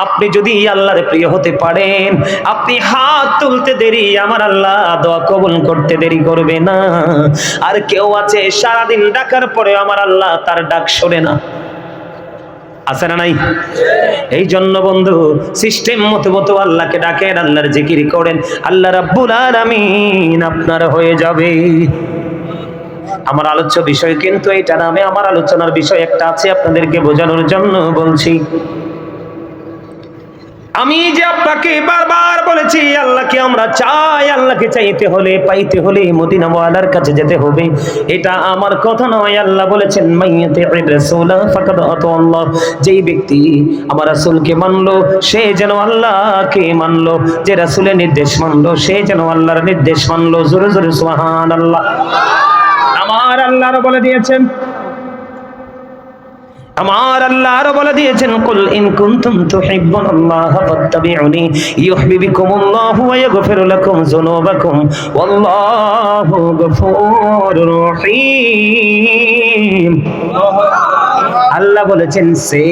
আপনি যদি আল্লাহর প্রিয় হতে পারেন, আপনি হাত তুলতে দেরি আমার আল্লাহ দোয়া কবুল করতে দেরি করবে না। আর কেউ আছে সারাদিন ডাকার পরে আমার আল্লাহ তার ডাক শোনে না, আছে না নাই? এই জন্য বন্ধু সিস্টেম মতো আল্লাহকে ডাকেন, আল্লাহর জিকির করেন, আল্লাহ রাব্বুল আলামিন আপনার হয়ে যাবে। আমার আলোচ্য বিষয় কিন্তু এটা না, আমি আমার আলোচনার বিষয় একটা আছে আপনাদেরকে বোঝানোর জন্য বলছি। আমি যে আপনাকে বারবার বলেছি আল্লাহকে আমরা চাই, আল্লাহকে চাইতে হলে পাইতে হলে মদিনা ওয়ালার কাছে যেতে হবে, এটা আমার কথা নয়। আল্লাহ বলেছেন মাইয়াতির রাসূলা ফাকাদ আতাল্লাহ, যেই ব্যক্তি আমার রাসূলকে মানলো সে যেন আল্লাহকে মানলো, যে রাসূলের নির্দেশ মানলো সে যেন আল্লাহর নির্দেশ মানলো। জোরে জোরে সুবহানাল্লাহ। আমার আল্লাহ আরো বলে দিয়েছেন, আমার আল্লাহ আরো বলে দিয়েছেন, কুল ইন কুনতুম তুহিব্বুনাল্লাহ ফাত্তাবিউনি ইউহিব্বুকুমুল্লাহু ওয়া ইয়াগফির লাকুম যুনুবাকুম ওয়াল্লাহু গফুরুর রহিম। আল্লাহ বলেছেন সে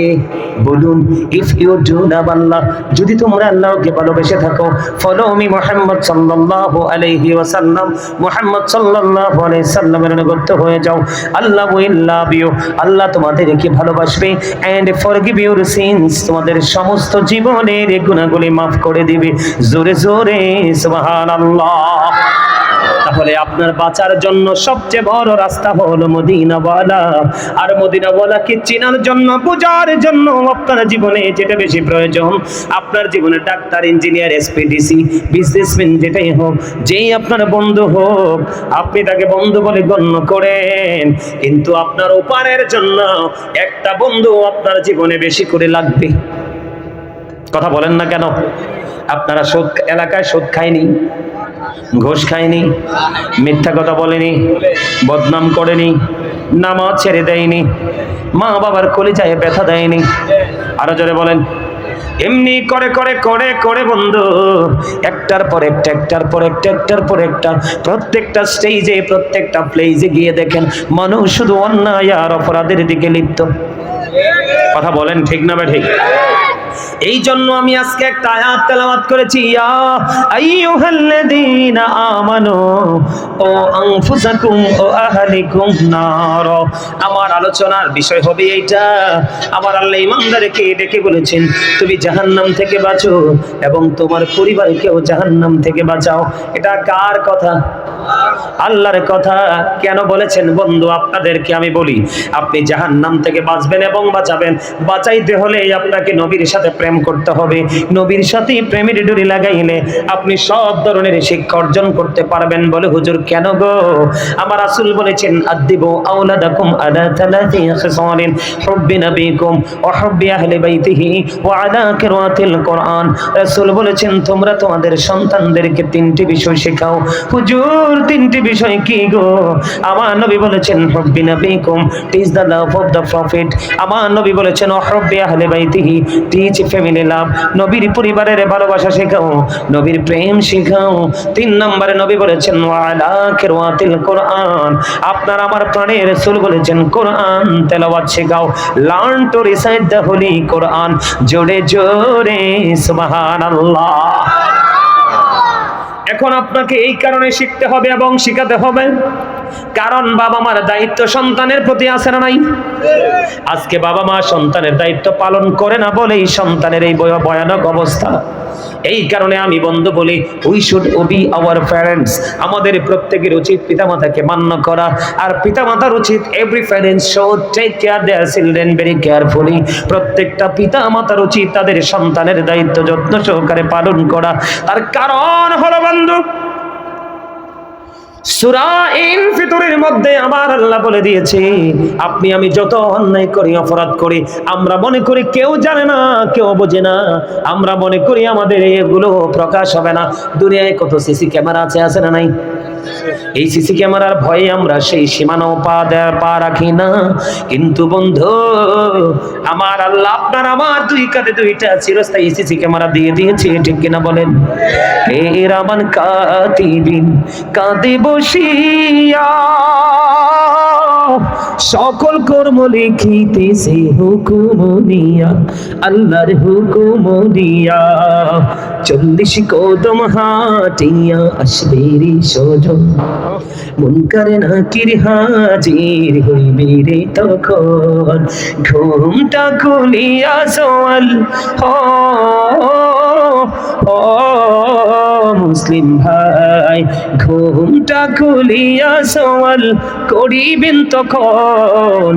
বলুন, ইফ ইউ ডু লাভ আল্লাহ, যদি তোমরা আল্লাহকে ভালোবেসে থাকো, ফলো মি মুহাম্মদ সাল্লাল্লাহু আলাইহি ওয়াসাল্লাম, মুহাম্মদ সাল্লাল্লাহু আলাইহি সাল্লামের অনুগত হয়ে যাও, আল্লাহ উইল লাভ ইউ, আল্লাহ তোমাদেরকে ভালোবাসবে, এন্ড ফরগিভ ইউর সিনস, তোমাদের সমস্ত জীবনের গুনাহগুলি maaf করে দিবে। জোরে জোরে সুবহানাল্লাহ। তাহলে আপনার বাঁচার জন্য সবচেয়ে বড় রাস্তা হলো মদিনাওয়ালা। আর মদিনাওয়ালাকে চেনার জন্য, বোঝার জন্য আপনার জীবনে যেটা বেশি প্রয়োজন, আপনার জীবনে ডাক্তার, ইঞ্জিনিয়ার, এসপিডিসি, বিজনেসম্যান যেটাই হোক, যেই আপনার বন্ধু হোক, আপনি তাকে বন্ধু বলে গণ্য করেন, কিন্তু আপনার উপকারের জন্য একটা বন্ধু আপনার জীবনে বেশি করে লাগবে। কথা বলেন না কেন? আপনারা সুদ এলাকায় সুদ খায়নি, ঘুষ খায়নি, মিথ্যা কথা বলেনি, বদনাম করেনি, নামাজ ছেড়ে দেয়নি, মা বাবার কলিজায় ব্যথা দেয়নি। আরো জোরে বলেন। এমনি করে করে করে করে বন্ধু একটার পর একটা, একটার পর একটা, একটার পর একটা, প্রত্যেকটা স্টেজে, প্রত্যেকটা প্লেজে গিয়ে দেখেন মানুষ শুধু অন্যায় আর অপরাধের দিকে লিপ্ত। কথা বলেন ঠিক না বে ঠিক? এই জন্য আমি আজকে একটা আয়াত তেলাওয়াত করেছি, ইয়া আইয়ুহাল্লাযীনা আমানু ও আনফুসাকুম ও আহলিকুম নার। আমার আলোচনার বিষয় হবে এইটা। আমার আল্লাহ ঈমানদারকে ডেকে বলেছেন তুমি জাহান্নাম থেকে বাঁচো এবং তোমার পরিবারকেও জাহান্নাম থেকে বাঁচাও। এটা কার কথা? আল্লাহর কথা। কেন বলেছেন বন্ধু? আপনাদেরকে আমি বলি, আপনি জাহান্নাম থেকে বাঁচবেন এবং বাঁচাবেন, বাঁচাইতে হলে আপনাকে নবীর সাথে প্রেম করতে হবে। নবীর সাথে প্রেমের ডুরি লাগাইলে আপনি সব ধরনের শিক্ষা অর্জন করতে পারবেন। বলে হুজুর কেন গো? আমার রাসূল বলেছেন আদিবু আওলাদাকুম আলা থালাতি খিসালিন হুব্বি নবীকুম ওয়া হুব্বি আহলি বাইতিহি ওয়া আলা কিরাতিল কোরআন। রাসূল বলেছেন তোমরা তোমাদের সন্তানদেরকে তিনটি বিষয় শেখাও। হুজুর তিনটি বিষয় কি গো? আমার নবী বলেছেন হুব্বি নবীকুম, teach the love of the prophet. আমার নবী বলেছেন ওয়া হুব্বি আহলি বাইতিহি, টিচ ফ্যামিলি লাভ, নবীর পরিবারের ভালোবাসা শেখাও, নবীর প্রেম শেখাও। 3 নম্বরে নবী বলেছেন ওয়া আলা কিরাতিল কোরআন, আপনার আমার প্রাণের রাসূল বলেছেন কোরআন তেলাওয়াত শেখাও। Learn to recite the holy Quran. জোরে জোরে সুবহানাল্লাহ। এখন আপনাকে এই কারণে শিখতে হবে এবং শিখাতে হবে, কারণ বাবা মার দায়িত্ব সন্তানের প্রতি আছে না নাই? আজকে বাবা মা সন্তানের দায়িত্ব পালন করে না বলেই সন্তানের এই ভয়ানক অবস্থা। এই কারণে আমি বন্ধু বলি, we should obey our parents. আমাদের প্রত্যেকের উচিত পিতামাতাকে মান্য করা, আর পিতামাতার উচিত every parents should take care their children very carefully. প্রত্যেকটা পিতামাতার উচিত তাদের সন্তানের দায়িত্ব যত্ন সহকারে পালন করা। তার কারণ হলো বন্ধু, সূরা ইনফিতরের মধ্যে আমার আল্লাহ বলে দিয়েছে, আপনি আমি যত অন্যায় করি, অপরাধ করি, আমরা মনে করি কেউ জানে না, কেউ বোঝে না, আমরা মনে করি আমাদের এগুলো প্রকাশ হবে না। দুনিয়ায় কত সিসি ক্যামেরা আছে না নাই? এই সিসি ক্যামেরার ভয়ে আমরা সেই সীমানাও পা রাখি না। কিন্তু বন্ধু আমার আল্লাহ আপনার আমার দুই কাঁধে দুইটা চিরস্থায়ী সিসি ক্যামেরা দিয়ে দিয়েছে, ঠিক কিনা বলেন? হে রামান কাতিবিন কাঁদে বসিয়া সকল কর্ম লিখিতেছে হুকুম দিয়া, আল্লাহর হুকুম দিয়া। 40 কদম হাঁটিয়া আসবে রে সজন, মুনকার নাকির হাজির হইবে রে তখন। ঘুমটা খুলিয়া সওয়াল মুসলিম ভাই, ঘুমটা খুলিয়া সওয়াল করিবেন তখন।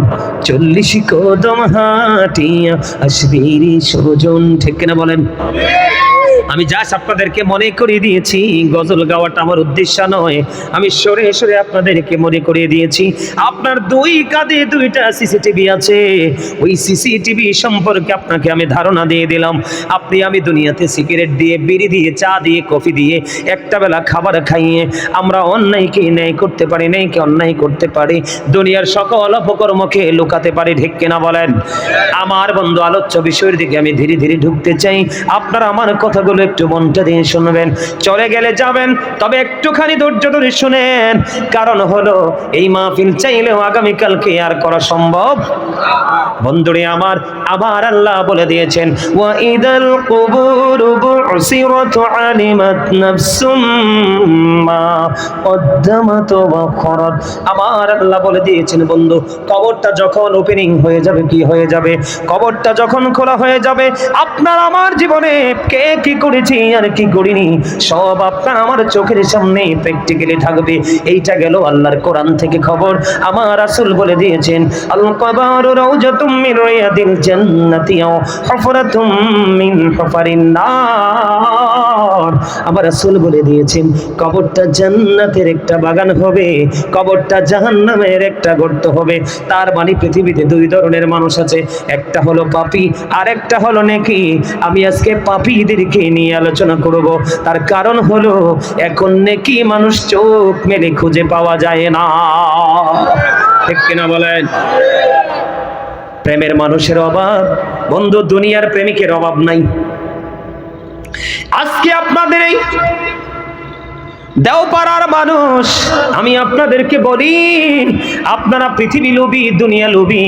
40 কদম হাঁটিয়া আসবে রে সজন। ঠিক না বলেন? আমি জাস্ট আপনাদেরকে মনে করিয়ে দিয়েছি, গজল গাওয়াটা আমার উদ্দেশ্য নয়। আমি সরে সরে আপনাদেরকে মনে করিয়ে দিয়েছি আপনার 2 কাঁধে 2টা সিসিটিভি আছে। ওই সিসিটিভি সম্পর্কে আপনাকে আমি ধারণা দিয়ে দিলাম। আমি দুনিয়াতে সিগারেট দিয়ে, বিড়ি দিয়ে, চা দিয়ে, কফি দিয়ে, একটা বেলা খাবার খাইয়ে আমরা অন্যায়কে ন্যায় করতে পারি, ন্যায়কে অন্যায় করতে পারি, দুনিয়ার সকল অপকর্মকে লুকাতে পারি। ঠিক কিনা বলেন? আমার বন্ধু, আলোচ্য বিষয়ের দিকে আমি ধীরে ধীরে ঢুকতে চাই। আপনারা আমার কথাগুলো একটু মনটা দিয়ে শুনবেন। চলে গেলে যাবেন, তবে একটুখানি ধৈর্য ধরে শুনেন। কারণ হলো এই মাহফিল চাইলেও আগামীকালকে আর করা সম্ভব। বন্ধুরে আমার আল্লাহ বলে দিয়েছেন, ওয়া ইদাল কুবুরু বুসিরাত আলিমাত নাফসুম মা কদ্দামাত ওয়া আখরাত। আমার আল্লাহ বলে দিয়েছেন, বন্ধু, কবরটা যখন ওপেনিং হয়ে যাবে, কি হয়ে যাবে? কবরটা যখন খোলা হয়ে যাবে, আপনার আমার জীবনে কে কি করেছি আর কি করিনি সব আপনার আমার চোখের সামনে প্র্যাকটিক্যালি থাকবে। এইটা গেল আল্লাহর কোরআন থেকে খবর। আমার রাসূল বলে দিয়েছেন, আল কবরু রাউজাতুম মিন রিয়াদিল জান্নাতি ওয়া হুফরাতুম মিন হুফারিন নার। আমার রাসূল বলে দিয়েছেন, কবরটা জান্নাতের একটা বাগান হবে, কবরটা জাহান্নামের একটা গর্ত হবে। তার মানে পৃথিবীতে 2 ধরনের মানুষ আছে, একটা হলো পাপী আর একটা হলো নেকি। আমি আজকে পাপীদেরকে নিয়ে আলোচনা করব। তার কারণ হলো এখন নেকি মানুষ চোখ মেলে খুঁজে পাওয়া যায় না। ঠিক কিনা বলেন? প্রেমের মানুষের অভাব, বন্ধু, দুনিয়ার প্রেমিকের অভাব নাই। আজকে আপনাদের এই দেওপাড়ার মানুষ, আমি আপনাদেরকে বলি, আপনারা পৃথিবী লোভী, দুনিয়া লোভী।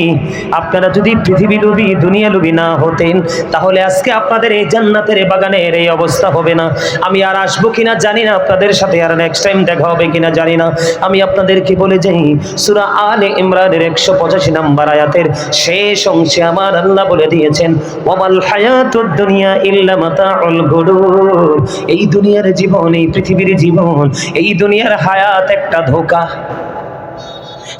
আপনারা যদি পৃথিবী লোভী, দুনিয়া লোভী না হতেন, তাহলে আজকে আপনাদের এই জান্নাতের বাগানের এই অবস্থা হবে না। আমি আর আসবো কিনা জানি না, আপনাদের সাথে আর নেক্সট টাইম দেখা হবে কিনা জানি না। আমি আপনাদেরকে বলে যাই, সূরা আলে ইমরানের 185 নম্বর আয়াতের শেষ অংশে আমার আল্লাহ বলে দিয়েছেন, ওয়ামাল হায়াতুদ দুনিয়া ইল্লা মাতাউল গুরুর। এই দুনিয়ার জীবন, এই পৃথিবীর জীবন, এই দুনিয়ার হায়াত একটা ধোঁকা।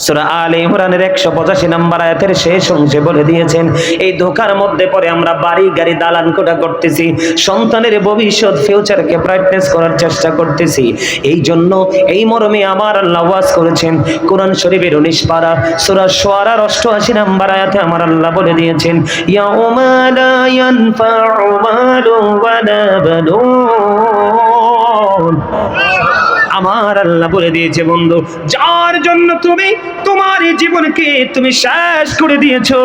সূরা আলে ইমরানের 185 নম্বর আয়াতের শেষ অংশে বলে দিয়েছেন, এই ধোঁকার মধ্যে পড়ে আমরা বাড়ি গাড়ি দালান কোঠা করতেছি, সন্তানের ভবিষ্যৎ ফিউচারকে ব্রাইটনেস করার চেষ্টা করতেছি। এই জন্য এই মর্মে আমার আল্লাহ ওয়াজ করেছেন কোরআন শরীফের 19 পারা সূরা শুআরার 88 নম্বর আয়াতে আমার আল্লাহ বলে দিয়েছেন, ইয়াউমা লা ইয়ানফাউ মালু ওয়ালা বানুন। আমার আল্লাহ বলে দিয়েছে, বন্ধু, যার জন্য তুমি তোমার এই জীবনকে তুমি শেষ করে দিয়েছো,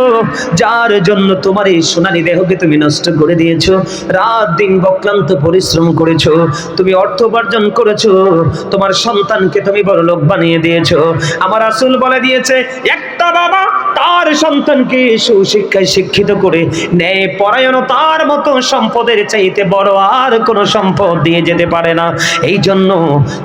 যার জন্য তোমার এই সোনালী দেহকে তুমি নষ্ট করে দিয়েছো, রাত দিন অক্লান্ত পরিশ্রম করেছো, তুমি অর্থ উপার্জন করেছো, তোমার সন্তানকে তুমি বড়লোক বানিয়ে দিয়েছো। আমার রাসূল বলে দিয়েছে, একটা বাবা তার সন্তানকে সুশিক্ষায় শিক্ষিত করে ন্যায় পরায়ণতার মতো সম্পদের চাইতে বড় আর কোনো সম্পদ দিয়ে যেতে পারে না। এই জন্য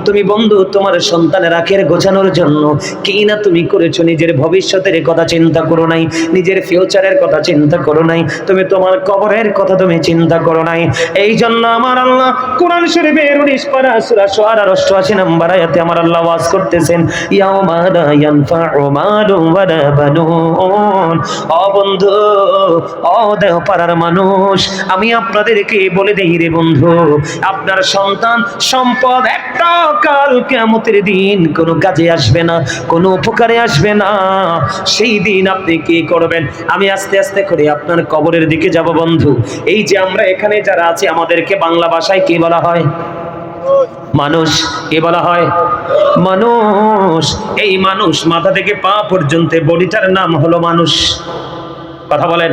তুমি বন্ধু তোমার সন্তানের আখের গোছানোর জন্য কি না তুমি করেছো, নিজের ভবিষ্যতের কথা চিন্তা করো নাই, নিজের ফিউচারের কথা চিন্তা করো নাই, তুমি তোমার কবরের কথা তুমি চিন্তা করো নাই। এই জন্য আমার আল্লাহ কোরআন শরীফের 19 পারা সূরা শুআরার 88 নম্বর আয়াতে আমার আল্লাহ ওয়াজ করতেছেন, ইয়াউমা লা ইয়ানফাউ মালু ওয়ালা বানুন। ও বন্ধু, ও দেওপাড়ার মানুষ, আমি আপনাদেরকে বলে দেই রে বন্ধু, আপনার সন্তান সম্পদ একটা কাল কিয়ামতের দিন কোনো কাজে আসবে না, কোনো উপকারে আসবে না। সেই দিন আপনি কি করবেন? আমি আস্তে আস্তে করে আপনার কবরের দিকে যাব বন্ধু। এই যে আমরা এখানে যারা আছি, আমাদেরকে বাংলা ভাষায় কি বলা হয়? মানুষ। কি বলা হয়? মানুষ। এই মানুষ মাথা থেকে পা পর্যন্ত বডিটার নাম হলো মানুষ। কথা বলেন,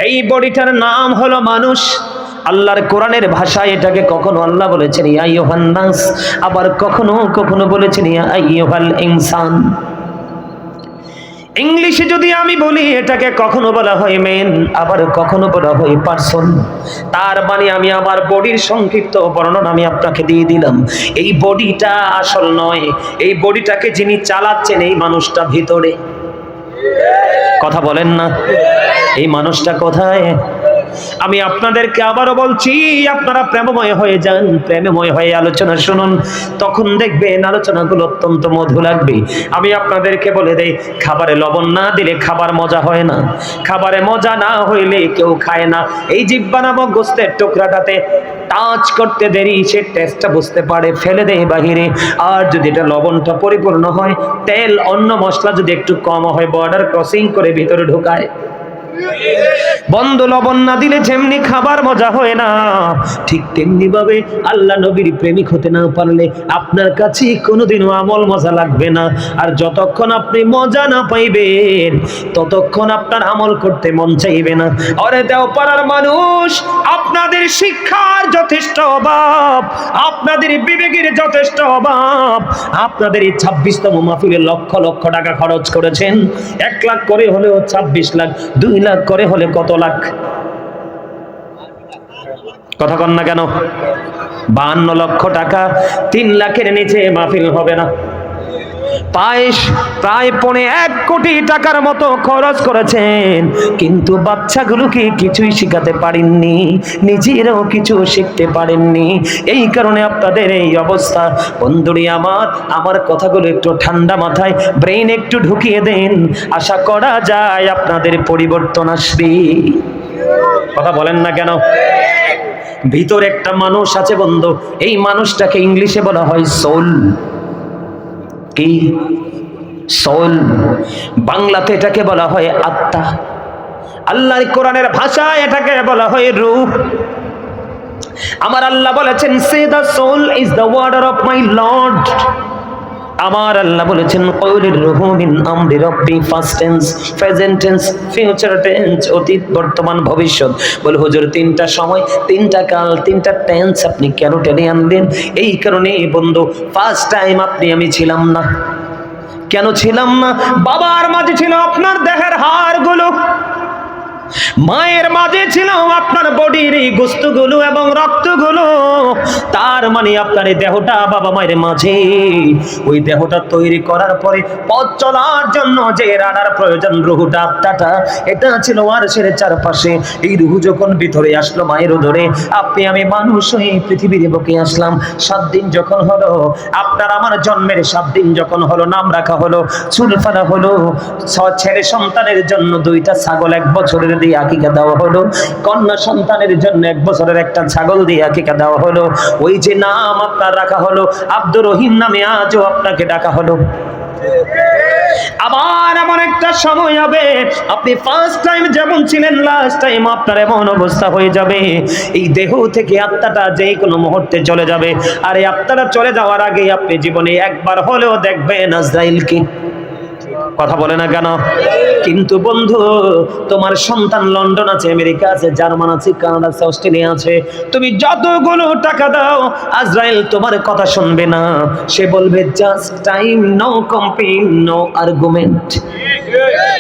এই বডিটার নাম হলো মানুষ। আল্লাহর কোরআনের ভাষায় এটাকে কখনো আল্লাহ বলেছেন ইয়া আইয়ুহান নাস, আবার কখনো কখনো বলেছেন ইয়া আইয়ুহাল ইনসান। ইংলিশে যদি আমি বলি এটাকে কখনো বলা হয় মেন, আবার কখনো বলা হয় পারসন। তার মানে আমি আমার বডির সংক্ষিপ্ত বর্ণনা আমি আপনাকে দিয়ে দিলাম। এই বডিটা আসল নয়, এই বডিটাকে যিনি চালাচ্ছেন এই মানুষটা ভিতরে। কথা বলেন না, এই মানুষটা কোথায়? আমি আপনাদেরকে আবারও বলছি, আপনারা প্রেমময় হয়ে যান, প্রেমময় হয়ে আলোচনা শুনুন, তখন দেখবেন আলোচনাগুলো অত্যন্ত মধু লাগবে। আমি আপনাদেরকে বলে দেই, খাবারে লবণ না দিলে খাবার মজা হয় না, খাবারে মজা না হইলে কেউ খায় না। এই জিহ্বা নামক গোস্তের টুকরাটাতে টাচ করতে দেরি, সে টেস্টটা বুঝতে পারে, ফেলে দেয় বাহিরে। আর যদি এটা লবণটা পরিপূর্ণ হয়, তেল অন্য মশলা যদি একটু কম হয়, বর্ডার ক্রসিং করে ভিতরে ঢোকায়। বন্ধু, লবণ না দিলে যেমনি খাবার মজা হয় না, ঠিক তেমনি ভাবে আল্লাহ নবীর প্রেমিক হতে না পারলে আপনার কাছে কোনোদিনও আমল মজা লাগবে না। আর যতক্ষণ আপনি মজা না পাইবেন ততক্ষণ আপনার আমল করতে মন চাইবে না। আরে দেওপাড়ার মানুষ, আপনাদের শিক্ষার যথেষ্ট অভাব, আপনাদের বিবেকের যথেষ্ট অভাব। আপনাদের এই 26তম মাহফিলে লক্ষ লক্ষ টাকা খরচ করেছেন, 1 লাখ করে হলেও 26 লাখ, 2 লাখ করে হলে কত লাখ? কথা কন না কেন? 52 লক্ষ টাকা, 3 লাখের নিচে মাহফিল হবে না। প্রায় 1.5 কোটি টাকার মতো খরচ করেছেন, কিন্তু বাচ্চাগুলোকে কিছুই শিখাতে পারেননি, নিজেরাও কিছু শিখতে পারেননি। এই কারণে আপনাদের এই অবস্থা। বন্ধুরি আমার কথাগুলো একটু ঠান্ডা মাথায় ব্রেইন একটু ঢুকিয়ে দেন, আশা করা যায় আপনাদের পরিবর্তন আসবে। কথা বলেন না কেন? ভিতরে একটা মানুষ আছে বন্ধু, এই মানুষটাকে ইংলিশে বলা হয় সোল। কি সোল? বাংলাতে এটাকে বলা হয় আত্মা, আল্লাহর কোরআনের ভাষায় এটাকে বলা হয় রূহ। আমার আল্লাহ বলেছেন, say the soul is the order of my lord. আমার আল্লাহ বলেছেন, কওলির রূহু মিন আমরি রাব্বি, first tense, present tense, future tense, অতীত, বর্তমান, ভবিষ্যৎ। বলে হুজুর 3টা সময়, 3টা কাল, 3টা টেন্স আপনি কেন টেনে আনলেন? এই কারণে বন্ধু, ফার্স্ট টাইম আমি ছিলাম না। কেন ছিলাম না? বাবার মাঝে ছিল আপনার দেহের হাড়গুলো, মায়ের মাঝে ছিল আপনার বডির এই গোস্তগুলো এবং রক্তগুলো। তার মানে আপনার এই দেহটা বাবা মায়ের মাঝে, ওই দেহটা তৈরি করার পরে পথ চলার জন্য যে রাডার প্রয়োজন, রুহুটা, আত্মাটা, এটা ছিল আরশের চারপাশে। এই রুহু যখন ভিতরে আসলো মায়ের উদরে, আমি মানুষ হয়ে পৃথিবীর বুকে আসলাম। 7 দিন যখন হলো, আপনার আমার জন্মের 7 দিন যখন হলো, নাম রাখা হলো, চুল ফেলা হলো, ছেলে সন্তানের জন্য 2টা ছাগল 1 বছরের দিয়ে আকিকা দেওয়া হলো, কন্যা সন্তানের জন্য 1 বছরের একটা ছাগল দিয়ে আকিকা দেওয়া হলো। ওই যে নাম আপনার রাখা হলো আব্দুর রহিম নামে, আজও আপনাকে ডাকা হলো। আবার এমন একটা সময় হবে, আপনি ফার্স্ট টাইম যেমন ছিলেন, লাস্ট টাইম আপনার এমন অবস্থা হয়ে যাবে, এই দেহ থেকে আত্মাটা যে কোনো মুহূর্তে চলে যাবে। আর এই আত্মাটা চলে যাওয়ার আগে আপনি জীবনে একবার হলেও দেখবেন আজরাইলকে। কথা বলে না কেন? কিন্তু বন্ধু, তোমার সন্তান লন্ডন আছে, আমেরিকা আছে, জার্মান আছে, কানাডা আছে, অস্ট্রেলিয়া আছে, তুমি যতগুলো টাকা দাও, আজরাইল তোমার কথা শুনবে না। সে বলবে just time, no complain, no argument.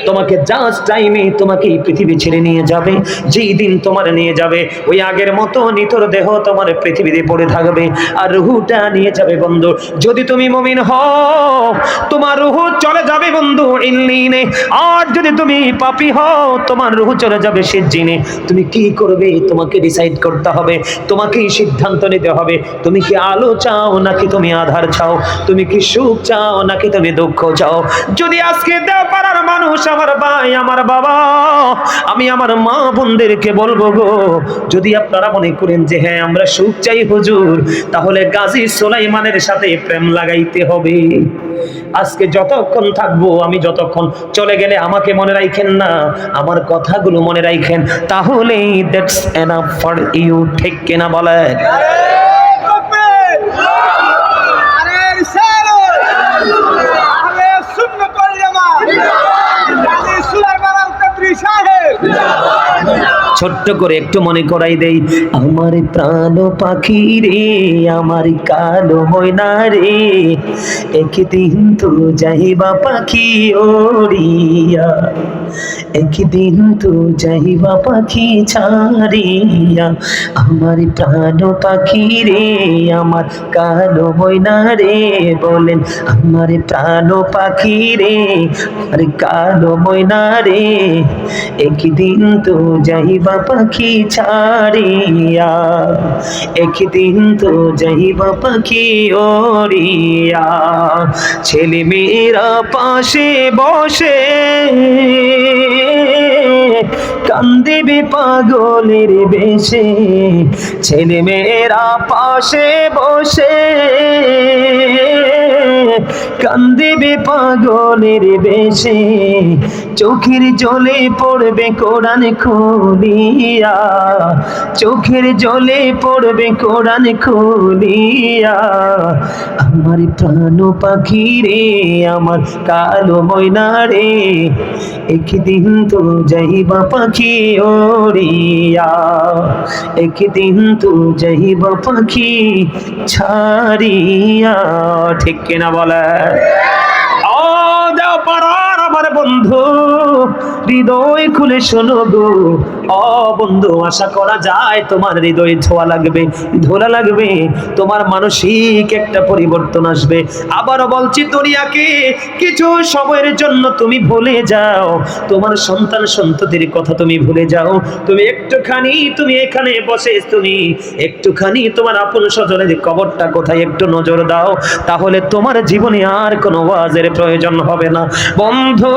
তোমাকে জাস্ট টাইমে তোমাকে এই পৃথিবী ছেড়ে নিয়ে যাবে। যেই দিন তোমার নিয়ে যাবে, ওই আগের মতো নিতর দেহ তোমার পৃথিবীতে পড়ে থাকবে, আর রুহুটা নিয়ে যাবে বন্ধু। যদি তুমি মুমিন হও, তোমার রুহু চলে যাবে বন্ধু ইল্লিনে। আর যদি তুমি পাপী হও, তোমার রুহু চলে যাবে সিজ্জিনে। তুমি কি করবে তোমাকে ডিসাইড করতে হবে, তোমাকেই সিদ্ধান্ত নিতে হবে। তুমি কি আলো চাও নাকি তুমি আধার চাও? তুমি কি সুখ চাও নাকি তুমি দুঃখ চাও? যদি আজকে দেওপাড়ার মানুষ, আমার ভাই, আমার বাবা, আমি আমার মা বোনদেরকে বলবো গো, যদি আপনারা মনে করেন যে হ্যাঁ আমরা সুখ চাই হুজুর, তাহলে গাজী সুলাইমানের সাথে প্রেম লাগাইতে হবে। আজকে যতক্ষণ থাকবো, আমি যতক্ষণ চলে গেলে আমাকে মনে রাখেন না, আমার কথাগুলো মনে রাখেন, তাহলেই দ্যাটস এনাফ ফর ইউ। ঠিক কিনা বলেন? সুলাইমান আল কাদরি সাহেব ছোট্ট করে একটু মনে করাই দেই, আমার প্রাণ পাখি রে, আমার কালো ময়না রে, একদিন তো যাইবা পাখি ওড়িয়া, একদিন তো যাইবা পাখি ছাড়িয়া, আমার প্রাণ পাখি রে, আমার কালো ময়না রে, বলেন আমার প্রাণ পাখি রে, আমার কালো ময়না রে, একদিন তো যাইবা পাখি ছাড়িয়া, একদিন তো যাইবা পাখি ওড়িয়া। ছেলে মেয়েরা পাশে বসে কান্দিবে পাগলের বেশে, ছেলে মেয়েরা পাশে বসে কান্দিবে পাগলের বেশে, চোখের জলে পড়বে কোরআন খুলিয়া, চোখের জলে পড়বে কোরআন খুলিয়া, আমার প্রাণ পাখি রে, আমার কালো ময়না রে, একদিন তো যাইবা পাখি ওড়িয়া, একদিন তো যাইবা পাখি ছাড়িয়া। ঠিক কিনা বলে? ও যাও পারার আমার বন্ধু, হৃদয় খুলে শোনো গো, ও বন্ধু, আশা করা যায় তোমার হৃদয়ে ছোঁয়া লাগবে, ধোলা লাগবে, তোমার মানসিক একটা পরিবর্তন আসবে। আবারও বলছি, দুনিয়াকে কিছু সময়ের জন্য তুমি ভুলে যাও, তোমার সন্তান সন্ততির কথা তুমি ভুলে যাও, তুমি একটুখানি, তুমি এখানে বসে তুমি একটুখানি তোমার আপন স্বজনের কবরটা কোথায় একটু নজর দাও, তাহলে তোমার জীবনে আর কোনো ওয়াজের প্রয়োজন হবে না। বন্ধু,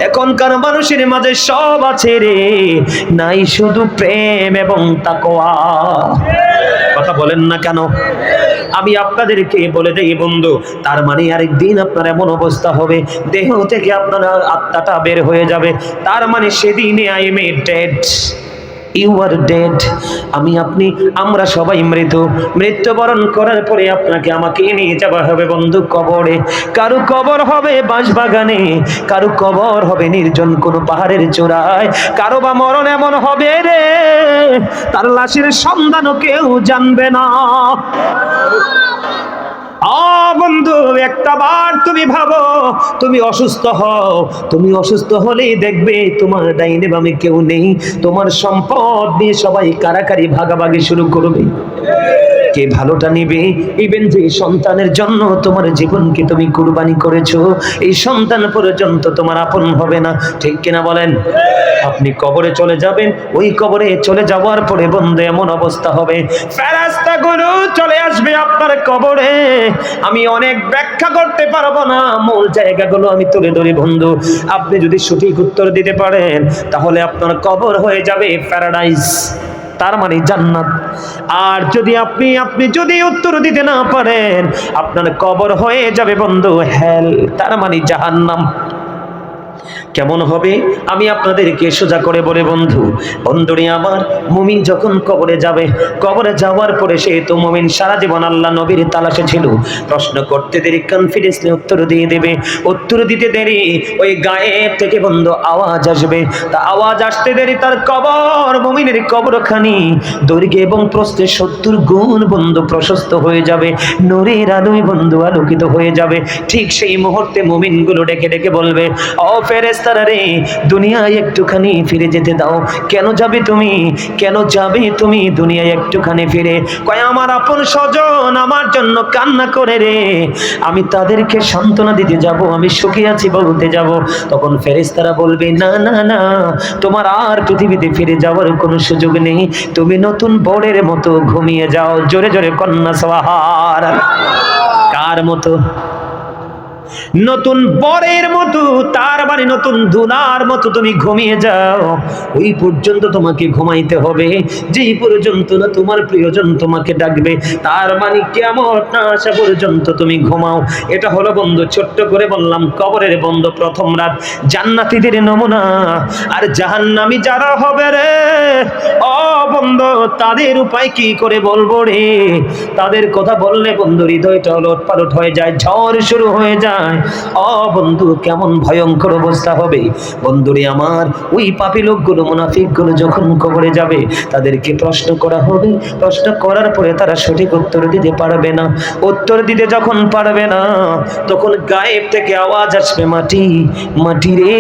এখনকার মানুষের মাঝে সব আছে রে, নাই শুধু প্রেম এবং তাকওয়া। কথা বলেন না কেন? আমি আপনাদেরকে বলে দেই বন্ধু, তার মানে আরেকদিন আপনার এমন অবস্থা হবে, দেহ থেকে আপনার আত্মাটা বের হয়ে যাবে, তার মানে সেদিনে I am dead, you are dead. আমি আপনি আমরা সবাই মৃত, মৃত্যুবরণ করার পরে আপনাকে আমাকে নিয়ে যাওয়া হবে বন্ধু কবরে। কারো কবর হবে বাঁশবাগানে, কারো কবর হবে নির্জন কোনো পাহাড়ের চূড়ায়, কারো বা মরণ এমন হবে রে, তার লাশের সন্ধানও কেউ জানবে না। বন্ধু, একটা বার তুমি ভাবো, তুমি অসুস্থ হও, তুমি অসুস্থ হলেই দেখবে তোমার ডাইনে বামে কেউ নেই, তোমার সম্পদ নিয়ে সবাই কারাকারি ভাগাভাগি শুরু করবে, কে ভালোটা নিবে। ইভেন যে সন্তানের জন্য তোমার জীবনকে তুমি কুরবানি করেছো, এই সন্তান পর্যন্ত তোমার আপন হবে না। ঠিক কিনা বলেন? আপনি কবরে চলে যাবেন, ওই কবরে চলে যাওয়ার পরে বন্ধু এমন অবস্থা হবে, ফেরেশতাগুলো চলে আসবে আপনার কবরে। আমি অনেক ব্যাখ্যা করতে পারবো না, মূল জায়গাগুলো আমি তুলে ধরি বন্ধু। আপনি যদি সঠিক উত্তর দিতে পারেন, তাহলে আপনার কবর হয়ে যাবে প্যারাডাইস, তার মানে জান্নাত। আর যদি আপনি যদি উত্তর দিতে না পারেন, আপনার কবর হয়ে যাবে বন্ধু হেল, তার মানে জাহান্নাম। কেমন হবে আমি আপনাদেরকে সোজা করে বলে বন্ধু, বন্ধুরে আমার, মুমিন যখন কবরে যাবে, কবরে যাওয়ার পরে সে তো মুমিন সারা জীবন আল্লাহ নবীর তালাশে ছিল, প্রশ্ন করতে দেরি কনফিডেন্সলি উত্তর দিয়ে দেবে, উত্তর দিতে দেরি ওই গায়েব থেকে বন্ধু আওয়াজ আসবে, তা আওয়াজ আসতে দেরি তার কবর, মুমিনের কবরখানি দৈর্ঘ্যে এবং প্রস্থে 70 গুণ বন্ধু প্রশস্ত হয়ে যাবে, নূরের আলোয় বন্ধু আলোকিত হয়ে যাবে। ঠিক সেই মুহূর্তে মুমিনগুলো ডেকে ডেকে বলবে, ও ফেরেশতারা রে, দুনিয়ায় একটুখানি ফিরে যেতে দাও। কেন যাবে তুমি, কেন যাবে তুমি দুনিয়ায় একটুখানি ফিরে? কয় আমার আপন স্বজন আমার জন্য কান্না করে রে, আমি তাদেরকে সান্ত্বনা দিতে যাব, আমি সুখী আছি বলতে যাব। তখন ফেরেশতারা বলবে, না না না, তোমার আর পৃথিবীতে ফিরে যাওয়ার কোনো সুযোগ নেই, তুমি নতুন বোরের মতো ঘুমিয়ে যাও। জোরে জোরে কন্যা সওয়ার। কার মতো? নতুন বরের মতো, তার মানে নতুন দুলার মতো তুমি ঘুমিয়ে যাও। ওই পর্যন্ত তোমাকে ঘুমাইতে হবে, যেই পর্যন্ত না তোমার প্রিয়জন তোমাকে ডাকবে, তার মানে কিয়ামত না আসা পর্যন্ত তুমি ঘুমাও। এটা হলো বন্ধু, ছোট্ট করে বললাম, কবরের বন্ধু প্রথম রাত, জান্নাতীদের নমুনা। আর জাহান্নামী যারা হবে রে, ও বন্ধু, তাদের উপায় কি করে বলবো রে? তাদের কথা বললে বন্ধু হৃদয়টা ওলট পালট হয়ে যায়, ঝড় শুরু হয়ে যায়। যায়, বন্ধু কেমন ভয়ঙ্কর অবস্থা হবে। বন্ধুরে আমার, ওই পাপী লোকগুলো, মুনাফিকগুলো যখন কবরে যাবে, তাদেরকে প্রশ্ন করা হবে। প্রশ্ন করার পরে তারা সঠিক উত্তর দিতে পারবে না। উত্তর দিতে যখন পারবে না, তখন গায়েব থেকে আওয়াজ আসবে, মাটি মাটি রে।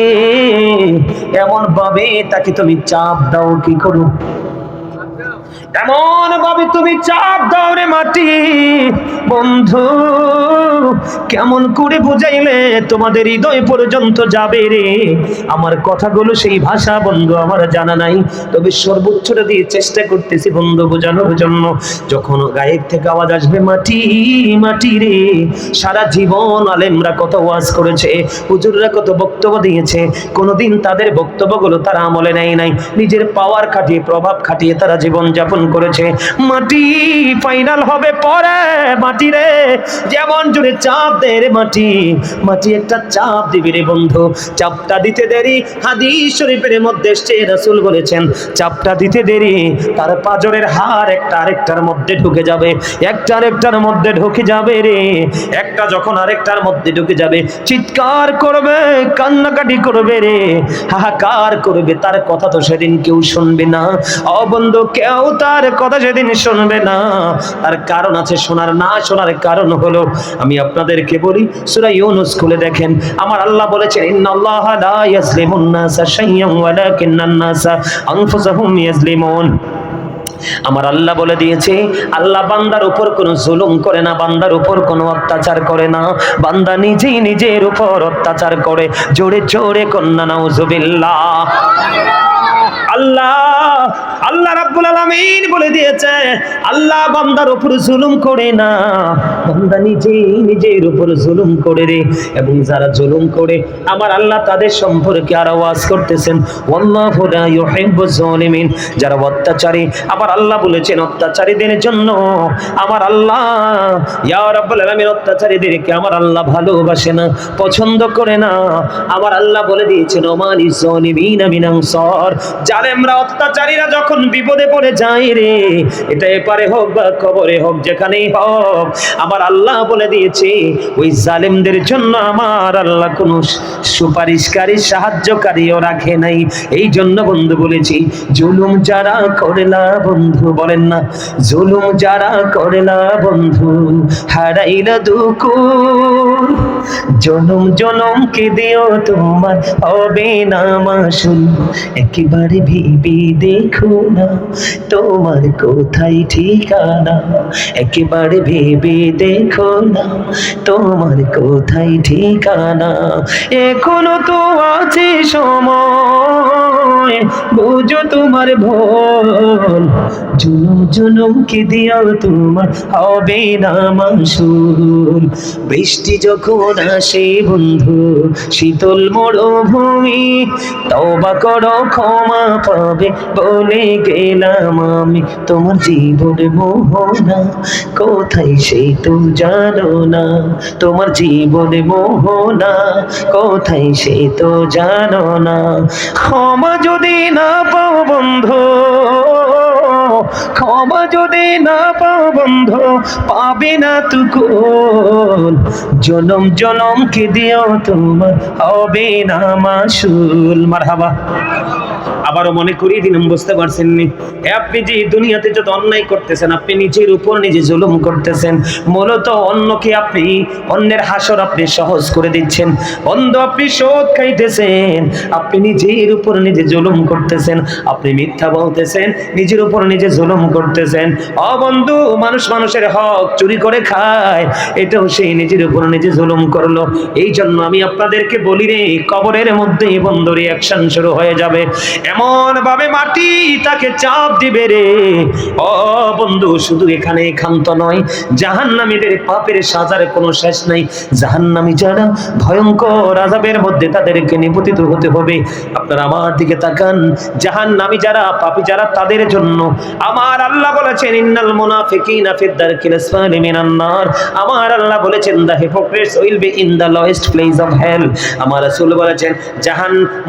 এমন ভাবে তাকে তুমি চাপ দাও, কি করো, এমন ভাবে তুমি চাপ দাও রে মাটি। বন্ধু কেমন করে বুঝাইলে তোমাদের হৃদয় পর্যন্ত যাবে রে। আমার কথাগুলো সেই ভাষা বন্ধু আমার জানা নাই, তবে সর্বোচ্চটা দিয়ে চেষ্টা করতেছি বন্ধু বোঝানোর জন্য। যখন গায়েব থেকে আওয়াজ আসবে, মাটি মাটি রে। সারা জীবন আলেমরা কত ওয়াজ করেছে, হুজুররা কত বক্তব্য দিয়েছে, কোনোদিন তাদের বক্তব্যগুলো তারা আমলে নেয় নাই। নিজের পাওয়ার খাটিয়ে, প্রভাব খাটিয়ে তারা জীবন যাপন করেছে। মাটি ফাইনাল হবে পরে, মাটি রে। যেমন জোরে চাপ দেয় রে মাটি, মাটি একটা চাপ দিবি রে বন্ধু। চাপটা দিতে দেরি, হাদিস শরীফের মধ্যে এসেছে, রাসূল বলেছেন চাপটা দিতে দেরি, তার পাঁজরের হাড় একটা আরেকটার মধ্যে ঢুকে যাবে, একটা আরেকটার মধ্যে ঢুকে যাবে রে। একটা যখন আরেকটার মধ্যে ঢুকে যাবে, চিৎকার করবে, কান্নাকাটি করবে রে, হাহাকার করবে। তার কথা তো সেদিন কেউ শুনবে না। বন্ধু কেউ তার কথা সেদিন শুনবে না। তার কারণ আছে, শোনার না শোনার কারণ হলো, আমি আপনাদেরকে বলি, সূরা ইউনূস খুলে দেখেন। আমার আল্লাহ বলেছেন, ইন্নাল্লাহা লা ইয়াজলিমুন নাসা শাইয়্যান ওয়ালাকিন্নান নাসা আনফুসাহুম ইয়াজলিমুন। আমার আল্লাহ বলে দিয়েছে, আল্লাহ বান্দার উপর কোনো জুলুম করে না, বান্দার উপর কোনো অত্যাচার করে না, বান্দা নিজেই নিজের উপর অত্যাচার করে। জোরে জোরে কন্যা নাউজুবিল্লাহ। আল্লাহ রাব্বুল আলামিন বলে দিয়েছে, আল্লাহ বান্দার উপর জুলুম করে না, বান্দা নিজেই নিজের উপর জুলুম করে রে। এবং যারা জুলুম করে, আমার আল্লাহ তাদের সম্পর্কে আর ওয়াজ করতেছেন, ওয়াল্লাহু লা ইউহিব্বুজ জালিমিন। যারা অত্যাচারী, আবার আল্লাহ বলেছেন অত্যাচারীদের জন্য আমার আল্লাহ, ইয়া রাব্বুল আলামিন, অত্যাচারীদেরকে আমার আল্লাহ ভালোবাসে না, পছন্দ করে না। আমার আল্লাহ বলে দিয়েছেন, ওমালিজ জালিমিনা মিন আনসার। জালেমরা, অত্যাচারীরা যখন বিপদে পড়ে যায় রে, এটা এপারে হোক বা কবরে হোক, যেখানেই হোক, আমার আল্লাহ বলে দিয়েছে, ওই জালেমদের জন্য আমার আল্লাহ কোনো সুপারিশকারী, সাহায্যকারীও রাখে নাই। এই জন্য বন্ধু বলেছি, জুলুম যারা করলা বন্ধু, বলেন না, জুলুম যারা করলা বন্ধু, হারাইলা দুকুল, জনম জনম কে দিও তোমার হবে না মাসুল। একেবারে ভেবে দেখো না তোমার কোথায় ঠিকানা, একেবারে ভেবে দেখো না তোমার কোথায় ঠিকানা। এখনো তো আছে সময়, বুঝো তোমার ভুল, জনম জনম কে দিও তোমার হবে না মাসুল। বৃষ্টি যখন আসে বন্ধু, শীতল মরুভূমি, তওবা করো ক্ষমা পাবে বলে গেলাম আমি। তোমার জীবন মোহনা কোথায় সে তো জানো না, তোমার জীবন মোহনা কোথায় সে তো জানো না। ক্ষমা যদি না পাও বন্ধু, ক্ষমা যদি না পাও বন্ধু, পাবে না তুকুল, জনম জনম কে দিও তোমার হবে না মাসুল। মারহাবা। আবারও মনে করিয়ে দিলাম, বুঝতে পারছেন নি? আপনি যে দুনিয়াতে যত অন্যায় করতেছেন, আপনি নিজের উপর নিজে জুলুম করতেছেন। মূলত অন্যকে আপনি, অন্যের হাসর আপনি সহজ করে দিচ্ছেন। বন্ধু, আপনি সুদ খাইতেছেন, আপনি নিজের উপর নিজে জুলুম করতেছেন, আপনি মিথ্যা বলতেছেন, নিজের উপর নিজে জুলুম করতেছেন। বন্ধু, মানুষ মানুষের হক চুরি করে খায়, এটাও সেই নিজের উপর নিজে জুলুম করলো। এই জন্য আমি আপনাদেরকে বলি রে, কবরের মধ্যে বন্ধু রিঅ্যাকশন শুরু হয়ে যাবে। এমন ভাবে মাটি তাকে চাপ দিবে রে। বন্ধু, শুধু এখানে ক্ষান্ত নয়, জাহান্নামীদের পাপের সাজার কোনো শেষ নাই। জাহান্নামী যারা, ভয়ঙ্কর আযাবের মধ্যে তাদেরকে নিপতিত হতে হবে। আপনারা আমার দিকে তাকান, জাহান্নামী যারা, পাপী যারা, তাদের জন্য আমার আল্লাহ বলেছেন, ইন্নাল মুনাফিকিনা ফিদ দারকিল আসফালি মিনান নার। আমার আল্লাহ বলেছেন, the hypocrites will be in the lowest place of hell. আমার রাসূল বলেছেন,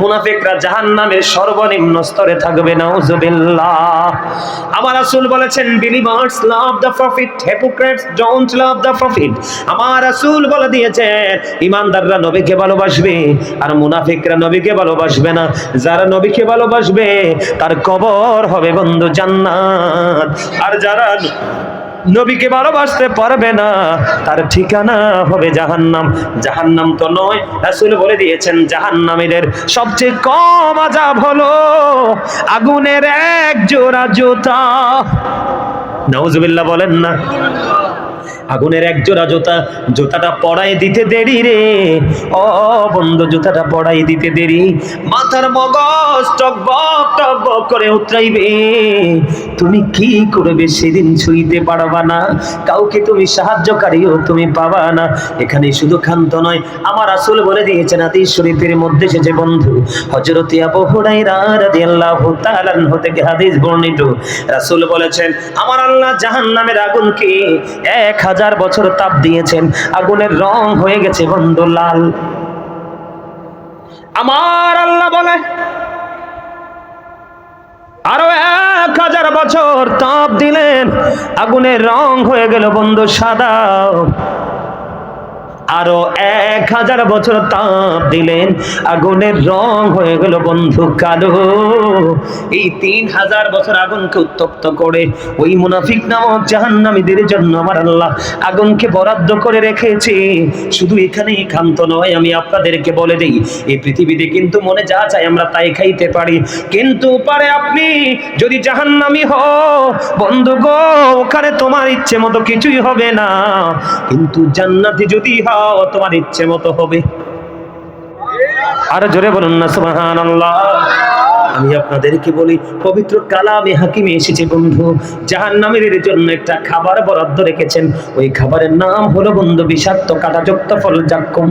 মুনাফিকরা জাহান্নামের সর্বনিম্ন সর্বনিম্ন স্তরে থাকবে, নাউজুবিল্লাহ। আমার রাসূল বলেছেন, believers love the profit, hypocrites don't love the profit. আমার রাসূল বলে দিয়েছেন, ঈমানদাররা নবীকে ভালোবাসবে আর মুনাফিকরা নবীকে ভালোবাসবে না। যারা নবীকে ভালোবাসবে তার কবর হবে বন্ধু জান্নাত, আর যারা নবীকে ভালোবাসতে পারবে না তার ঠিকানা হবে জাহান্নাম। জাহান্নাম তো নয়, রাসূল বলে দিয়েছেন জাহান্নামীদের সবচেয়ে কম আযাব হলো আগুনের এক জোড়া জুতা। নাউজুবিল্লাহ বলেন না। আগুনের এক জোড়া জুতা, জুতাটা পড়াই দিতে দেরি রে ও বন্ধু, জুতাটা পড়াই দিতে দেরি, মাথার মগজ টকবক টকবক করে উতরাইবে। তুমি কি করবে সেদিন ছুঁইতে পারবা না, কাউকে তুমি সাহায্যকারীও তুমি পাবা না। এখানে শুধু ক্ষান্ত নয়, আমার রাসূল বলে দিয়েছেন হাদিস শরীফের মধ্যে এসেছে বন্ধু, হযরত আবু হুরায়রা রাদিয়াল্লাহু তাআলা আনহু থেকে হাদিস বর্ণিত। রাসূল বলেছেন, আমার আল্লাহ জাহান্নামের আগুনকে 1000 বছর তাপ দিয়েছেন, আগুনের রং হয়ে গেছে বন্ধু লাল। আমার আল্লাহ বলে আরো 1000 বছর তাপ দিলেন, আগুনের রং হয়ে গেল বন্ধু সাদা। আরো 1000 বছর তাপ দিলেন, আগুনের রং হয়ে গেল বন্ধু কালো। এই 3000 বছর আগুনকে উত্তপ্ত করে ওই মুনাফিক নামক জাহান্নামীদের জন্য আমার আল্লাহ আগুনকে বরাদ্দ করে রেখেছে। শুধু এখানেই ক্ষান্ত নয়, আমি আপনাদেরকে বলে দেই, এই পৃথিবীতে কিন্তু মনে যা চায় আমরা তাই খাইতে পারি, কিন্তু পারে আপনি যদি জাহান্নামী হও বন্ধু গো, ওখানে তোমার ইচ্ছে মতো কিছুই হবে না, কিন্তু জান্নাতি যদি তোমার ইচ্ছে মতো হবে। আর জোরে বলুন না সুবহানাল্লাহ। আমি আপনাদেরকে বলি, পবিত্র কালামে হাকিমে এসেছে বন্ধু, জাহান্নামীদের জন্য একটা খাবার বরাদ্দ রেখেছেন। ওই খাবারের নাম হলো বন্ধু বিষাক্ত কাঁটাযুক্ত ফল জাক্কুম।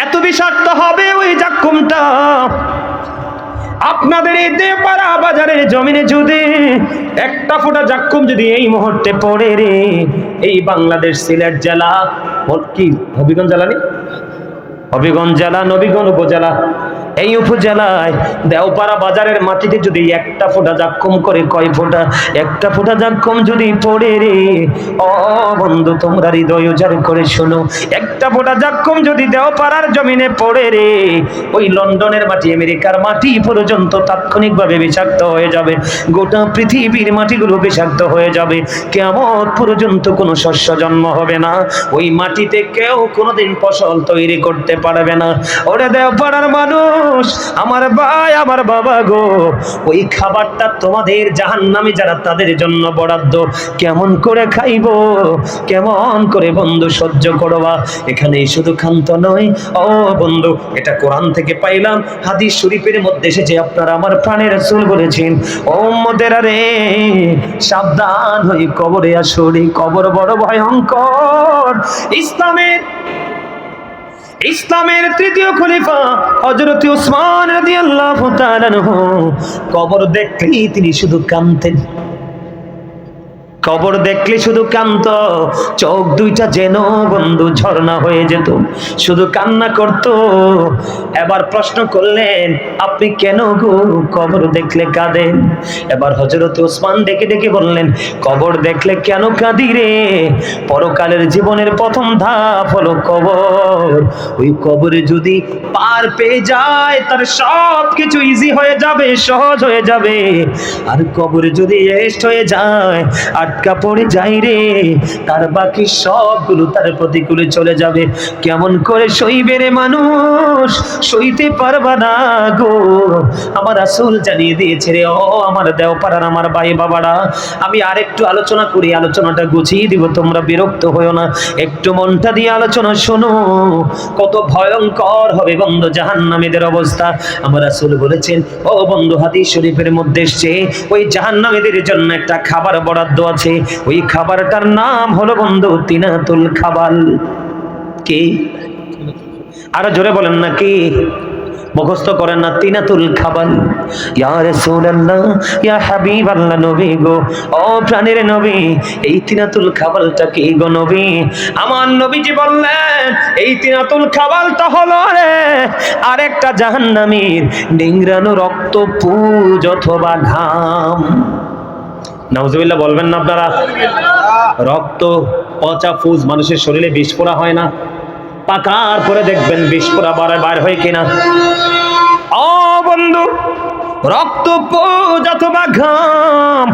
এত বিষাক্ত হবে ওই জাক্কুমটা, আপনাদের এই দেওপাড়া বাজারের জমিনে যদি একটা ফোঁটা জাক্কুম যদি এই মুহূর্তে পড়ে রে, এই বাংলাদেশ সিলেট জেলা, কি হবিগঞ্জ জেলা নেই, হবিগঞ্জ জেলা, নবীগঞ্জ উপজেলা, এই উপজেলায় দেওপাড়া বাজারের মাটিতে যদি একটা ফোঁটা জাক্কুম করে, কয় ফোঁটা, একটা ফোঁটা জাক্কুম যদি পড়ে রে ও বন্ধু, তোমরা হৃদয় উজাড় করে শোনো, একটা ফোঁটা জাক্কুম যদি দেওপাড়ার জমিনে পড়ে রে, ওই লন্ডনের মাটি, আমেরিকার মাটি পর্যন্ত তাৎক্ষণিকভাবে বিষাক্ত হয়ে যাবে, গোটা পৃথিবীর মাটিগুলো বিষাক্ত হয়ে যাবে, কিয়ামত পর্যন্ত কোনো শস্য জন্ম হবে না, ওই মাটিতে কেউ কোনোদিন ফসল তৈরি করতে পারবে না। ওরে দেওপাড়ার মানুষ, আমার ভাই, আমার বাবা গো, ওই খাবারটা তোমাদের জাহান্নামী যারা তাদের জন্য বরাদ্দ, কেমন করে খাইবো, কেমন করে বন্ধু সহ্য করবা। এখানে শুধু ক্ষান্ত নয় ও বন্ধু, এটা কোরআন থেকে পাইলাম, হাদিস শরীফের মধ্যে এসেছে, আপনারা আমার প্রাণের রাসূল বলেছেন, ও উম্মতেরা রে, সাবধান হই কবরে আসরে, কবর বড় ভয়ঙ্কর। ইসলামের তৃতীয় খলিফা হযরত উসমান রাদিয়াল্লাহু তাআলা আনহু কবর দেখলেই তিনি শুধু কাঁদতেন, কবর দেখলে শুধু কান্ত, চোখ দুইটা যেন বন্ধু ঝর্ণা হয়ে যেত, শুধু কান্না করত। এবার প্রশ্ন করলেন, আপনি কেন গো কবর দেখলে কাঁদেন? এবার হযরত ওসমান ডেকে ডেকে বললেন, কবর দেখলে কেন কাঁদি রে? পরকালের জীবনের প্রথম ধাপ হলো কবর। ওই কবরে যদি পার পেয়ে যায় তার সব কিছু ইজি হয়ে যাবে, সহজ হয়ে যাবে। আর কবরে যদি রেস্ট হয়ে যায়, আটকা পড়ে যাই রে, তার বাকি সবগুলো তার প্রতিকূলে চলে যাবে। কেমন করে সইবে রে মানুষ, সইতে পারবা না গো। আমার রাসূল জানিয়ে দিয়েছে রে, ও আমার দেওপাড়ার আমার ভাই বাবারা, আমি আরেকটু আলোচনা করি, আলোচনাটা গুছিয়ে দিব, তোমরা বিরক্ত হয়ো না, একটু মনটা দিয়ে আলোচনা শোনো। কত ভয়ঙ্কর হবে বন্ধু জাহান্নামীদের অবস্থা। আমার রাসূল বলেছেন, ও বন্ধু, হাদিস শরীফের মধ্যে এসেছে, ওই জাহান্নামীদের জন্য একটা খাবার বরাদ্দ আছে, ওই খাবারটার নাম হলো বন্ধু তিনাতুল খাবাল। কি? আরো জোরে বলেন না কি? মুখস্থ করেন না, তিনাতুল খাবাল। ইয়া রাসূলুল্লাহ, ইয়া হাবিবাল্লাহ, নবী গো, ও প্রাণের নবী, এই তিনাতুল খাবালটা কি গো নবী? আমার নবীজি বললেন, এই তিনাতুল খাবালটা হলো রে আরেকটা জাহান্নামীর নিংড়ানো রক্ত পুজ অথবা ঘাম। নাউজুবিল্লাহ বলবেন না আপনারা? রক্ত পচা ফুজ মানুষের শরীরে বিষ ফোড়া হয় না? পাকার পরে দেখবেন বিষ ফোড়া বার হয় কিনা। ও বন্ধু, রক্ত পুজ অথবা ঘাম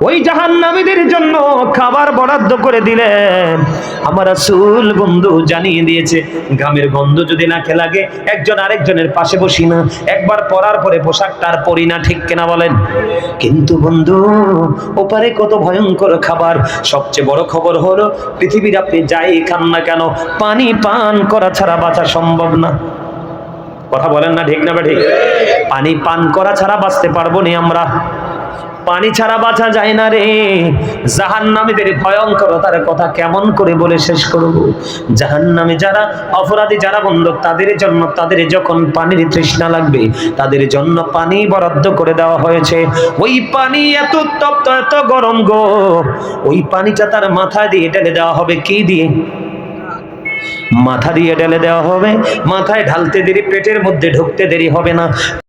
ওই জাহান্নামীদের জন্য খাবার বরাদ্দ করে দিলেন। আমার রাসূল বন্ধু জানিয়ে দিয়েছে, ঘামের গন্ধ যদি নাকে লাগে একজন আরেকজনের পাশে বসি না, একবার পরার পরে পোশাকটা আর পরি না, ঠিক কিনা বলেন? কিন্তু বন্ধু, ওপারে কত ভয়ঙ্কর খাবার। সবচেয়ে বড় খবর হলো, পৃথিবীর আপনি যাই খান না কেন, পানি পান করা ছাড়া বাঁচা সম্ভব না। কথা বলেন না, ঠিক না ঠিক? পানি পান করা ছাড়া বাঁচতে পারবো না আমরা। পানি ছাড়া বাঁচা যায় না রে। জাহান্নামীদের ভয়ঙ্করতার কথা কেমন করে বলে শেষ করব? জাহান্নামে যারা অপরাধী, যারা বন্ধু, তাদের জন্য, তাদের যখন পানির তৃষ্ণা লাগবে, তাদের জন্য পানি বরাদ্দ করে দেওয়া হয়েছে। ওই পানি এত তপ্ত, এত গরম গো, ওই পানিটা তার মাথায় দিয়ে ঢেলে দেওয়া হবে। কি দিয়ে? মাথা দিয়ে ঢেলে দেওয়া হবে। মাথায় ঢালতে দেরি, পেটের মধ্যে ঢুকতে দেরি হবে না।